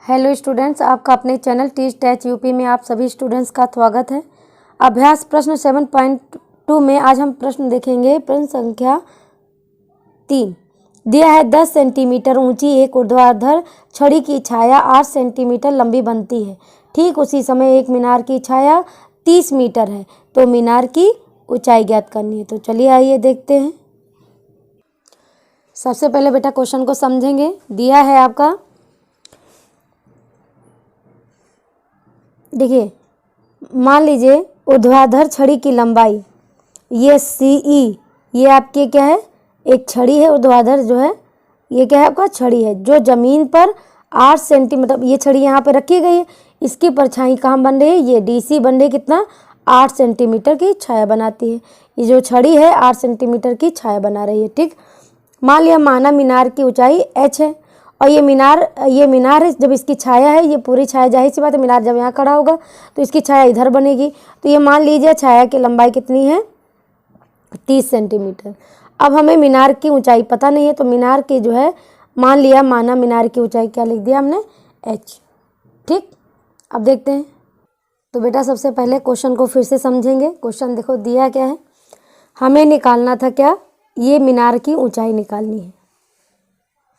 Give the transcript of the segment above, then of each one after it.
Hello students, आपका अपने channel teach टैच UP में आप सभी स्टूडेंट्स का स्वागत है। अभ्यास प्रश्न 7.2 में आज हम प्रश्न देखेंगे। प्रश्न संख्या 3 दिया है 10 सेंटीमीटर ऊंची एक ऊर्ध्वाधर छड़ी की छाया 8 सेंटीमीटर लंबी बनती है। ठीक उसी समय एक मीनार की छाया 30 मीटर है, तो मीनार की ऊंचाई ज्ञात करनी है। तो चलिए आइए देखते हैं। सबसे पहले बेटा क्वेश्चन को समझेंगे। दिया है आपका, देखिए मान लीजिए ऊर्ध्वाधर छड़ी की लंबाई ये CE, ये आपके क्या है, एक छड़ी है। ऊर्ध्वाधर जो है ये क्या है, आपका छड़ी है जो जमीन पर 8 सेंटीमीटर, ये छड़ी यहाँ पे रखी गई है। इसकी परछाई कहाँ बन रही है, ये DC बन रही है। कितना, 8 सेंटीमीटर की छाया बनाती है। ये जो छड़ी है 8 सेंटीमीटर की छाया बना रही है। ठीक, मान लिया माना मीनार की ऊंचाई h है और ये मीनार है। जब इसकी छाया है, ये पूरी छाया, जाहिर सी बात है मीनार जब यहाँ खड़ा होगा तो इसकी छाया इधर बनेगी। तो ये मान लीजिए छाया की लंबाई कितनी है, 30 सेंटीमीटर। अब हमें मीनार की ऊंचाई पता नहीं है, तो मीनार की जो है माना मीनार की ऊंचाई क्या लिख दिया हमने, h। ठीक, अब देखते हैं। तो बेटा सबसे पहले क्वेश्चन को फिर से समझेंगे। क्वेश्चन देखो दिया क्या है, हमें निकालना था क्या, ये मीनार की ऊंचाई निकालनी है।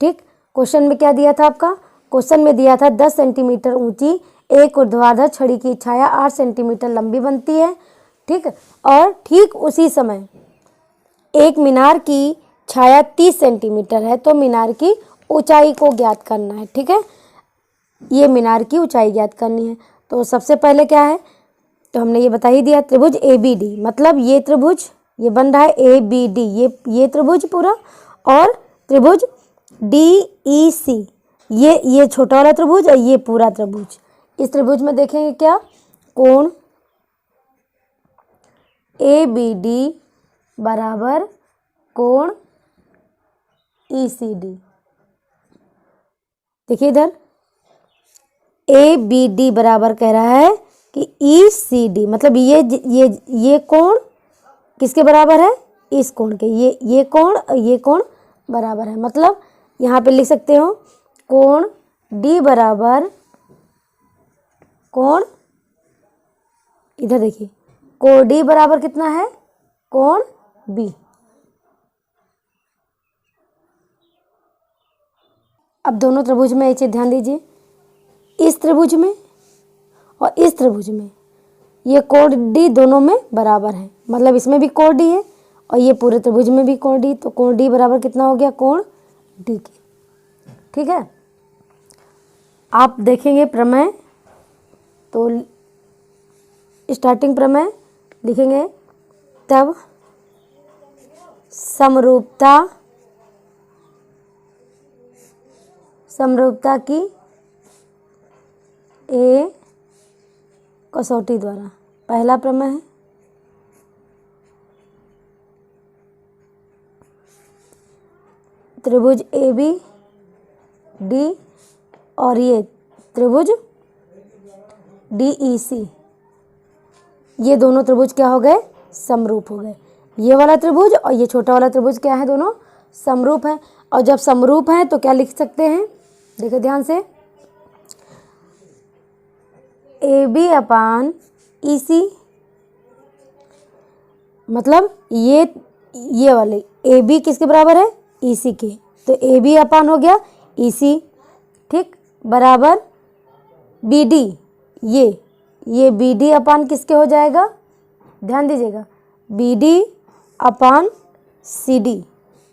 ठीक, क्वेश्चन में क्या दिया था आपका, क्वेश्चन में दिया था 10 सेंटीमीटर ऊंची एक ऊर्ध्वाधर छड़ी की छाया 8 सेंटीमीटर लंबी बनती है। ठीक, और ठीक उसी समय एक मीनार की छाया 30 सेंटीमीटर है, तो मीनार की ऊंचाई को ज्ञात करना है। ठीक है, ये मीनार की ऊंचाई ज्ञात करनी है। तो सबसे पहले क्या है, तो हमने ये बता ही दिया, त्रिभुज ABD, मतलब ये त्रिभुज ये बन रहा है ABD, ये त्रिभुज पूरा, और त्रिभुज DEC, ये छोटा वाला त्रिभुज और ये पूरा त्रिभुज। इस त्रिभुज में देखेंगे क्या, कोण ABD बराबर कोण ECD। देखिए इधर ABD बराबर कह रहा है कि ECD, मतलब ये कोण किसके बराबर है, इस कोण के। ये कोण और ये कोण बराबर है, मतलब यहाँ पे लिख सकते हो कोण D बराबर कोण, इधर देखिए कोण D बराबर कितना है, कोण B। अब दोनों त्रिभुज में एक चीज ध्यान दीजिए, इस त्रिभुज में और इस त्रिभुज में ये कोण D दोनों में बराबर है, मतलब इसमें भी कोण D है और ये पूरे त्रिभुज में भी कोण D। तो कोण D बराबर कितना हो गया, कोण D के। ठीक है, आप देखेंगे प्रमेय, तो स्टार्टिंग प्रमेय लिखेंगे, तब समरूपता की A कसौटी द्वारा, पहला प्रमेय है। त्रिभुज ABD और ये त्रिभुज DEC, ये दोनों त्रिभुज क्या हो गए, समरूप हो गए। ये वाला त्रिभुज और ये छोटा वाला त्रिभुज क्या है, दोनों समरूप हैं। और जब समरूप हैं तो क्या लिख सकते हैं, देखो ध्यान से, AB अपान EC, मतलब ये वाले AB किसके बराबर है, EC के, तो AB अपान हो गया EC। ठीक, बराबर BD, ये BD अपान किसके हो जाएगा, ध्यान दीजिएगा, BD अपान CD।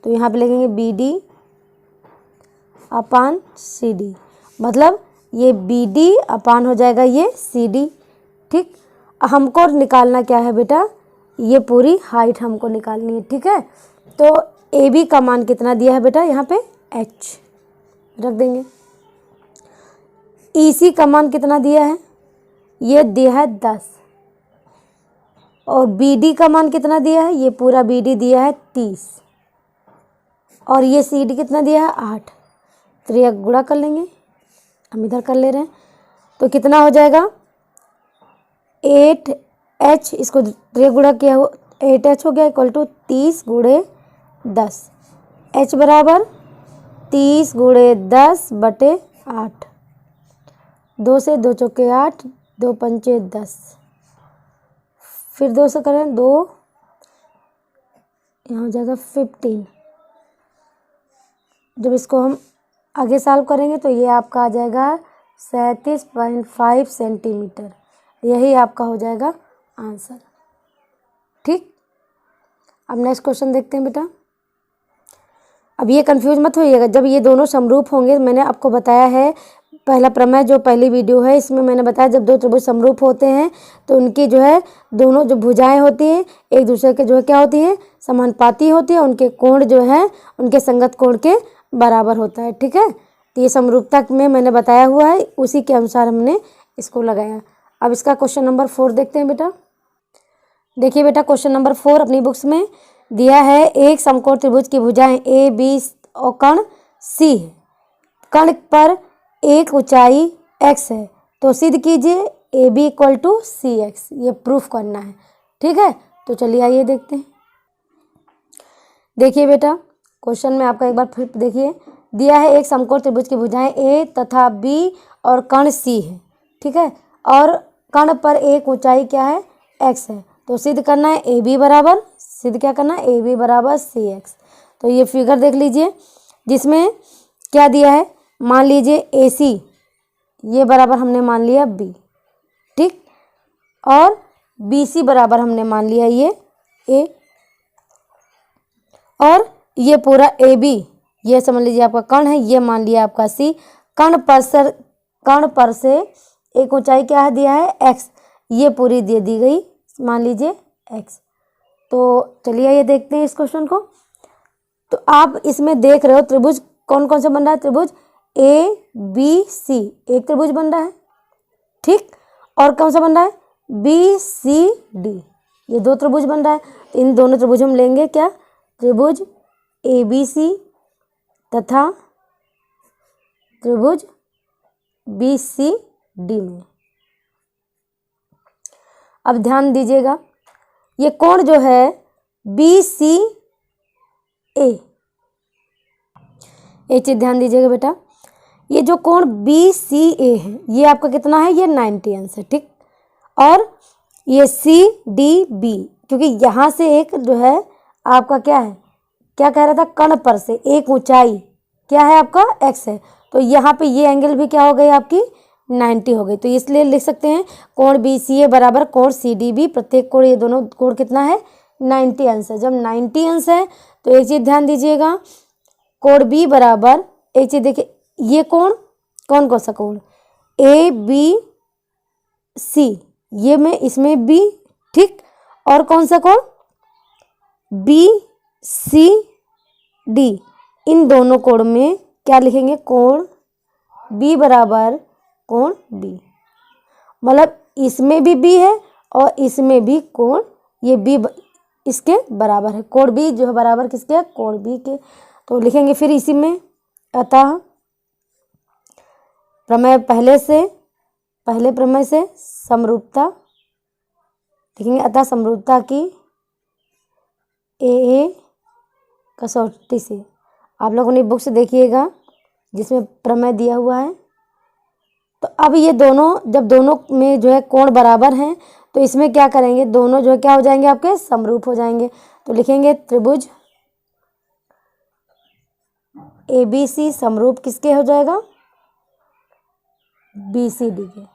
तो यहाँ पे लिखेंगे BD अपान CD, मतलब ये BD अपान हो जाएगा ये CD। ठीक, हमको निकालना क्या है बेटा, ये पूरी हाइट हमको निकालनी है। ठीक है, तो AB का मान कितना दिया है बेटा, यहाँ पे h रख देंगे। EC का मान कितना दिया है, ये दिया है 10, और BD का मान कितना दिया है, ये पूरा BD दिया है 30, और ये CD कितना दिया है 8। तो ये गुणा कर लेंगे, हम इधर कर ले रहे हैं, तो कितना हो जाएगा 8h, इसको गुणा किया हो 8h हो गया, इक्वल टू 30 गुणे 10, h बराबर 30 गुणे 10 बटे 8। 2 से 2 चौके 8, 2 पंचे 10, फिर 2 से करें 2, यहाँ हो जाएगा 15। जब इसको हम आगे सॉल्व करेंगे तो ये आपका आ जाएगा 37.5 सेंटीमीटर। यही आपका हो जाएगा आंसर। ठीक, अब नेक्स्ट क्वेश्चन देखते हैं बेटा। अब ये कंफ्यूज मत होइएगा, जब ये दोनों समरूप होंगे, मैंने आपको बताया है पहला प्रमेय जो पहली वीडियो है इसमें मैंने बताया जब दो त्रिभुज समरूप होते हैं तो उनकी जो है दोनों जो भुजाएं होती हैं एक दूसरे के जो है क्या होती है, समानुपाती होती है, उनके कोण जो है उनके संगत कोण के बराबर होता है। ठीक है, तो ये समरूपता में मैंने बताया हुआ है, उसी के अनुसार हमने इसको लगाया। अब इसका क्वेश्चन नंबर 4 देखते हैं बेटा। देखिए बेटा, क्वेश्चन नंबर 4 अपनी बुक्स में दिया है, एक समकोण त्रिभुज की भुजाएं ए बी और कर्ण सी है, कर्ण पर एक ऊंचाई x है, तो सिद्ध कीजिए A B equal to C X. ये प्रूफ करना है। ठीक है, तो चलिए आइए देखते हैं। देखिए बेटा, क्वेश्चन में आपका एक बार फिर देखिए, दिया है एक समकोण त्रिभुज की भुजाएं ए तथा बी और कर्ण सी है। ठीक है, और कर्ण पर एक ऊंचाई क्या है, x है, तो सिद्ध करना है ए बी बराबर, सिद्ध क्या करना है, ए बी बराबर सी एक्स। तो ये फिगर देख लीजिए जिसमें क्या दिया है, मान लीजिए ए सी ये बराबर हमने मान लिया बी, ठीक, और बी सी बराबर हमने मान लिया ये ए, और ये पूरा ए बी ये समझ लीजिए आपका कर्ण है, ये मान लिया आपका सी। कर्ण पर से एक ऊंचाई क्या है दिया है एक्स, ये पूरी दे दी गई मान लीजिए एक्स। तो चलिए ये देखते हैं इस क्वेश्चन को। तो आप इसमें देख रहे हो त्रिभुज कौन कौन सा बन रहा है, त्रिभुज ए बी सी एक त्रिभुज बन रहा है, ठीक, और कौन सा बन रहा है, बी सी डी, ये दो त्रिभुज बन रहा है। तो इन दोनों त्रिभुज हम लेंगे क्या, त्रिभुज ए बी सी तथा त्रिभुज बी सी डी में। अब ध्यान दीजिएगा, ये कोण जो है बी सी ए, एक चीज ध्यान दीजिएगा बेटा, ये जो कोण बी सी ए है ये आपका कितना है, ये 90 अंश है, ठीक, और ये सी डी बी, क्योंकि यहाँ से एक जो है आपका क्या है, क्या कह रहा था, कर्ण पर से एक ऊंचाई क्या है आपका एक्स है, तो यहाँ पे ये एंगल भी क्या हो गई आपकी 90 हो गई। तो इसलिए लिख सकते हैं कोण बी सी ए बराबर कोण सी डी बी, प्रत्येक कोण ये दोनों कोण कितना है 90 अंश है। जब 90 अंश है तो एक चीज ध्यान दीजिएगा, कोण बी बराबर, एक चीज देखिए, ये कोण कौन कौन सा कोण ए बी सी, ये में इसमें बी, ठीक, और कौन सा कोण बी सी डी, इन दोनों कोण में क्या लिखेंगे, कोण बी बराबर कोण बी, मतलब इसमें भी बी है और इसमें भी कोण ये बी इसके बराबर है, कोण बी जो है बराबर किसके है, कोण बी के। तो लिखेंगे फिर इसी में, अतः प्रमेय पहले प्रमेय से समरूपता लिखेंगे, अतः समरूपता की ए कसौटी से। आप लोगों ने बुक से देखिएगा जिसमें प्रमेय दिया हुआ है। तो अब ये दोनों जब दोनों में जो है कोण बराबर हैं तो इसमें क्या करेंगे, दोनों जो है क्या हो जाएंगे आपके समरूप हो जाएंगे। तो लिखेंगे त्रिभुज ए बी सी समरूप किसके हो जाएगा, बी सी डी के,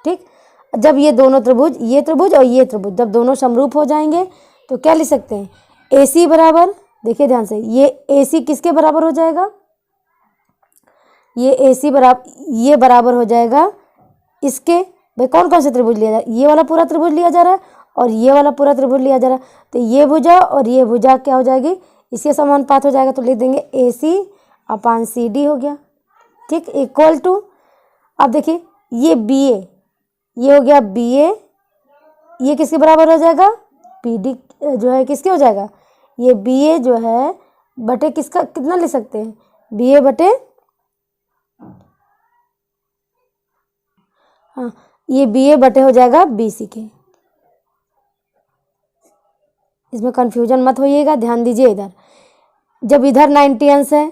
ठीक। जब ये दोनों त्रिभुज, ये त्रिभुज और ये त्रिभुज जब दोनों समरूप हो जाएंगे तो क्या लिख सकते हैं, ए सी बराबर, देखिए ध्यान से, ये ए सी किसके बराबर हो जाएगा, ये ए सी बराबर, ये बराबर हो जाएगा इसके, भाई कौन कौन सा त्रिभुज लिया जा रहा है, ये वाला पूरा त्रिभुज लिया जा रहा है और ये वाला पूरा त्रिभुज लिया जा रहा है, तो ये भुजा और ये भुजा क्या हो जाएगी, इसके समानुपात हो जाएगा। तो लिख देंगे ए सी अपान सी डी हो गया, ठीक, इक्वल टू, अब देखिए ये बी ए, ये हो गया बी ए, ये किसके बराबर हो जाएगा, पी डी जो है किसके हो जाएगा, ये बी ए जो है बटे किसका, कितना लिख सकते हैं, बी ए बटे, हाँ, ये बी ए बटे हो जाएगा बी सी के। इसमें कंफ्यूजन मत होइएगा, ध्यान दीजिए इधर, जब इधर 90 अंश है,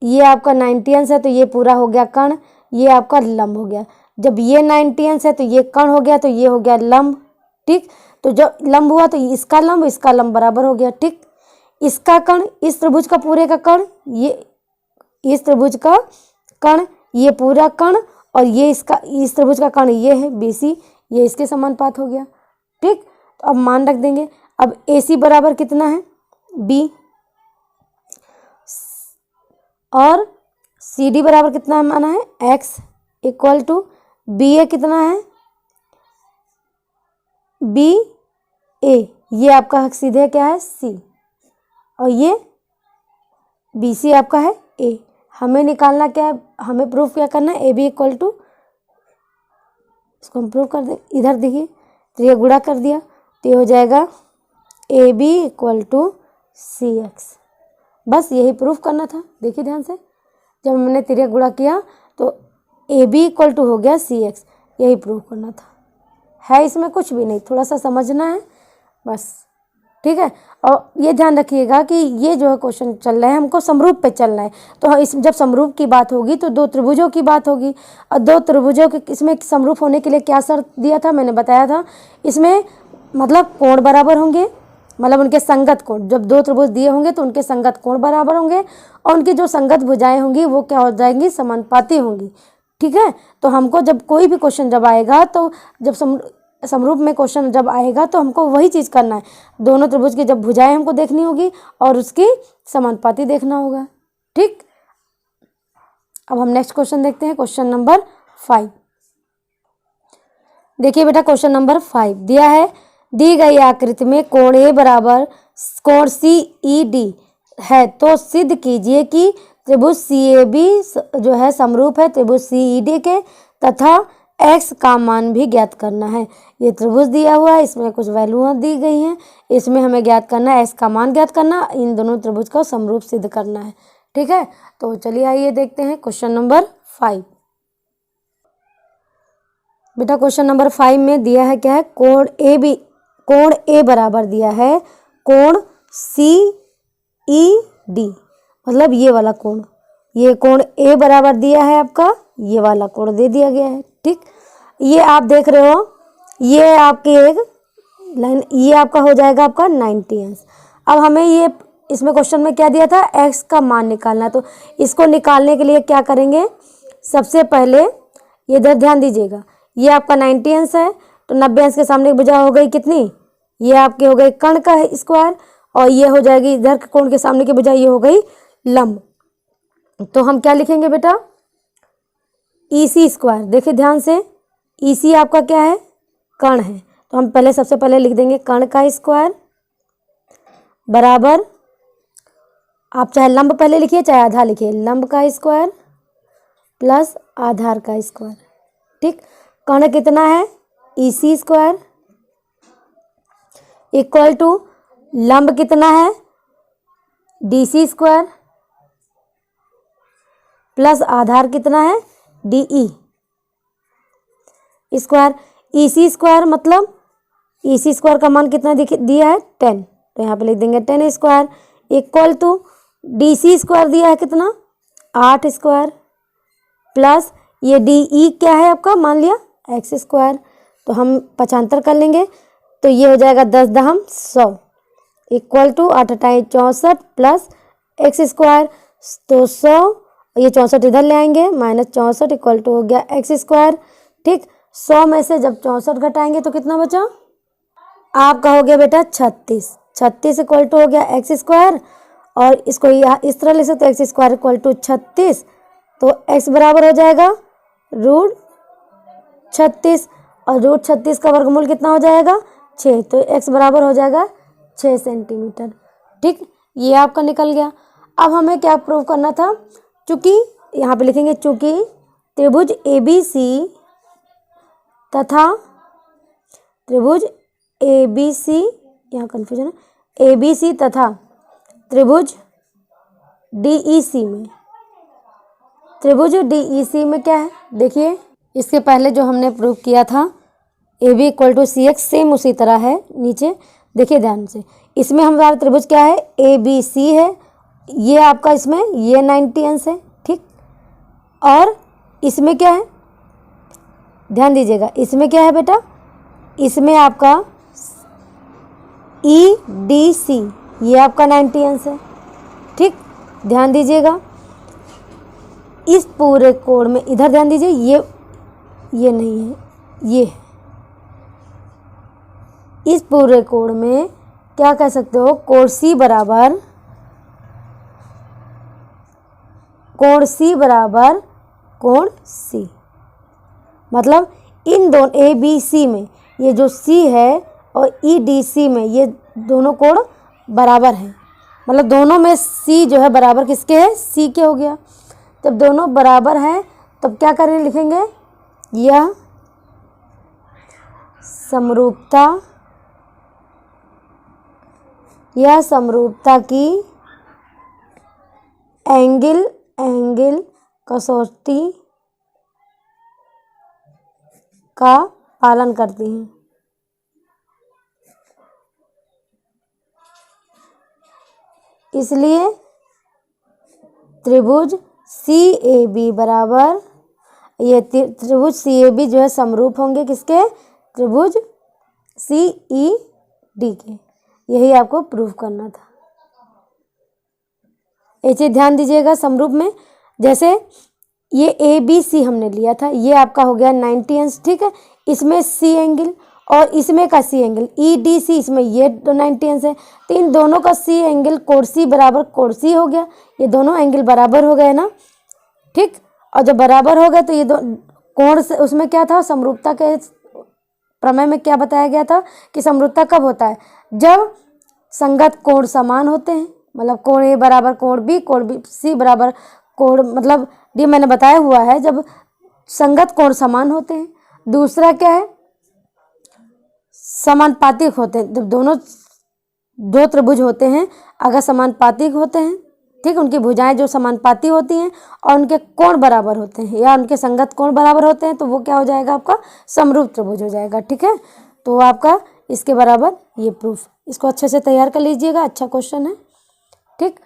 ये आपका 90 अंश है, तो ये पूरा हो गया कर्ण, ये आपका लंब हो गया। जब ये 90 अंश है तो ये कर्ण हो गया, तो ये हो गया लंब। ठीक, तो जब लंब हुआ तो इसका लंब बराबर हो गया। ठीक, इसका कर्ण, इस त्रिभुज का पूरे का कर्ण, ये इस त्रिभुज का कर्ण, ये पूरा कर्ण, और ये इसका, इस त्रिभुज का कर्ण ये है BC, ये इसके समानुपात हो गया। ठीक, तो अब मान रख देंगे। अब AC बराबर कितना है B, और CD बराबर कितना माना है X, इक्वल टू BA कितना है BA, ये आपका हक सीधे क्या है C, और ये BC आपका है A। हमें निकालना क्या है, हमें प्रूफ क्या करना है, AB इक्वल टू, इसको हम प्रूफ कर दें, इधर देखिए तो ये गुणा कर दिया तो ये हो जाएगा AB इक्वल टू CX। बस यही प्रूफ करना था। देखिए ध्यान से, जब हमने तिर्यक गुणा किया तो AB इक्वल टू हो गया CX, यही प्रूफ करना था। है इसमें कुछ भी नहीं, थोड़ा सा समझना है बस। ठीक है, और ये ध्यान रखिएगा कि ये जो है क्वेश्चन चल रहा है हमको समरूप पे चलना है। तो इस जब समरूप की बात होगी तो दो त्रिभुजों की बात होगी, और दो त्रिभुजों के इसमें समरूप होने के लिए क्या शर्त दिया था, मैंने बताया था। इसमें मतलब कोण बराबर होंगे, मतलब उनके संगत कोण, जब दो त्रिभुज दिए होंगे तो उनके संगत कोण बराबर होंगे, और उनकी जो संगत भुजाएं होंगी वो क्या हो जाएंगी, समानुपाती होंगी। ठीक है, तो हमको जब कोई भी क्वेश्चन जब आएगा, तो जब समरूप में क्वेश्चन जब आएगा तो हमको वही चीज़ करना है, दोनों त्रिभुज की जब भुजाएं हमको देखनी होगी और उसकी समानुपाती देखना होगा। ठीक, अब हम नेक्स्ट क्वेश्चन देखते हैं, क्वेश्चन नंबर 5। देखिए बेटा, क्वेश्चन नंबर 5 दिया है, दी गई आकृति में कोण A बराबर कोण CED है, तो सिद्ध कीजिए कि त्रिभुज CAB जो है समरूप है त्रिभुज CED के, तथा x का मान भी ज्ञात करना है। ये त्रिभुज दिया हुआ है, इसमें कुछ वैल्यू दी गई हैं, इसमें हमें ज्ञात करना है, x का मान ज्ञात करना, इन दोनों त्रिभुज का समरूप सिद्ध करना है। ठीक है, तो चलिए आइए देखते हैं क्वेश्चन नंबर 5। बेटा क्वेश्चन नंबर 5 में दिया है क्या है, कोण A बराबर दिया है कोण CED, मतलब ये वाला कोण, ये कोण A बराबर दिया है आपका, ये वाला कोण दे दिया गया है। ठीक, ये आप देख रहे हो, ये आपकी एक लाइन, ये आपका हो जाएगा आपका 90 अंश। अब हमें ये इसमें क्वेश्चन में क्या दिया था, x का मान निकालना है। तो इसको निकालने के लिए क्या करेंगे, सबसे पहले ये इधर ध्यान दीजिएगा, ये आपका 90 अंश है, तो 90 अंश के सामने भुजा हो गई कितनी, ये आपके हो गई कर्ण का स्क्वायर, और ये हो जाएगी इधर कोण के सामने की भुजा, ये हो गई लंब। तो हम क्या लिखेंगे बेटा, EC स्क्वायर। देखिए ध्यान से, EC आपका क्या है, कर्ण है, तो हम पहले सबसे पहले लिख देंगे कर्ण का स्क्वायर बराबर, आप चाहे लंब पहले लिखिए चाहे आधा लिखिए, लंब का स्क्वायर प्लस आधार का स्क्वायर। ठीक, कर्ण कितना है EC स्क्वायर, इक्वल टू लंब कितना है DC स्क्वायर, प्लस आधार कितना है DE स्क्वायर। EC स्क्वायर मतलब EC स्क्वायर का मान कितना दिया है 10, तो यहाँ पे लिख देंगे 10 square, equal to DC square दिया है कितना 8 स्क्वायर, प्लस ये DE क्या है आपका, मान लिया x स्क्वायर, तो हम 75 कर लेंगे, तो ये हो जाएगा 10 दहम 100, equal to 8 × 64 plus x square, तो 100, ये 64 इधर ले आएंगे, -64 इक्वल टू हो गया x स्क्वायर। ठीक, 100 में से जब 64 घटाएंगे तो कितना बचा, आपका हो गया बेटा 36 इक्वल टू हो गया x स्क्वायर, और इसको इस तरह लिख सकते x स्क्वायर इक्वल टू 36, तो x बराबर हो जाएगा √36, और √36 का वर्गमूल कितना हो जाएगा 6, तो x बराबर हो जाएगा 6 सेंटीमीटर। ठीक, ये आपका निकल गया। अब हमें क्या प्रूव करना था, चूंकि यहाँ पे लिखेंगे चूंकि त्रिभुज ABC तथा त्रिभुज ABC, यहाँ कन्फ्यूजन है, ABC तथा त्रिभुज DEC में क्या है, देखिए इसके पहले जो हमने प्रूव किया था AB equal to CX, same उसी तरह है नीचे। देखिए ध्यान से, इसमें हमारा त्रिभुज क्या है ABC है, ये आपका इसमें ये 90 अंश है। ठीक, और इसमें क्या है, ध्यान दीजिएगा, इसमें क्या है बेटा, इसमें आपका EDC, ये आपका 90 अंश है। ठीक, ध्यान दीजिएगा, इस पूरे कोण में, इधर ध्यान दीजिए, ये नहीं है, ये है। इस पूरे कोण में क्या कह सकते हो, कोण C बराबर कोण C। मतलब इन दोनों ABC में ये जो C है और EDC में ये दोनों कोण बराबर हैं। मतलब दोनों में C जो है बराबर किसके है, C के हो गया। जब दोनों बराबर हैं तब क्या करें, लिखेंगे यह समरूपता की एंगल कसौटी का पालन करती हैं। इसलिए त्रिभुज CAB बराबर, ये त्रिभुज CAB जो है समरूप होंगे किसके, त्रिभुज CED के। यही आपको प्रूफ करना था। एक चीज ध्यान दीजिएगा, समरूप में जैसे ये ABC हमने लिया था, ये आपका हो गया 90 अंश। ठीक है, इसमें C एंगल और इसमें का C एंगल EDC, इसमें ये 90 अंश है, तो इन दोनों का C एंगल कोण C बराबर कोण C हो गया। ये दोनों एंगल बराबर हो गए ना। ठीक, और जब बराबर हो गए तो ये दो कोण से, उसमें क्या था, समरूपता के प्रमेय में क्या बताया गया था कि समरूपता कब होता है, जब संगत कोण समान होते हैं। मतलब कोण A बराबर कोण B, कोण B C बराबर कोण, मतलब ये मैंने बताया हुआ है, जब संगत कोण समान होते हैं। दूसरा क्या है, समानुपातिक होते हैं। जब दो त्रिभुज होते हैं, अगर समानुपातिक होते हैं, ठीक, उनकी भुजाएं जो समानुपाती होती हैं और उनके कोण बराबर होते हैं या उनके संगत कोण बराबर होते हैं, तो वो क्या हो जाएगा, आपका समरूप त्रिभुज हो जाएगा। ठीक है, तो आपका इसके बराबर ये प्रूफ, इसको अच्छे से तैयार कर लीजिएगा, अच्छा क्वेश्चन है। ठीक।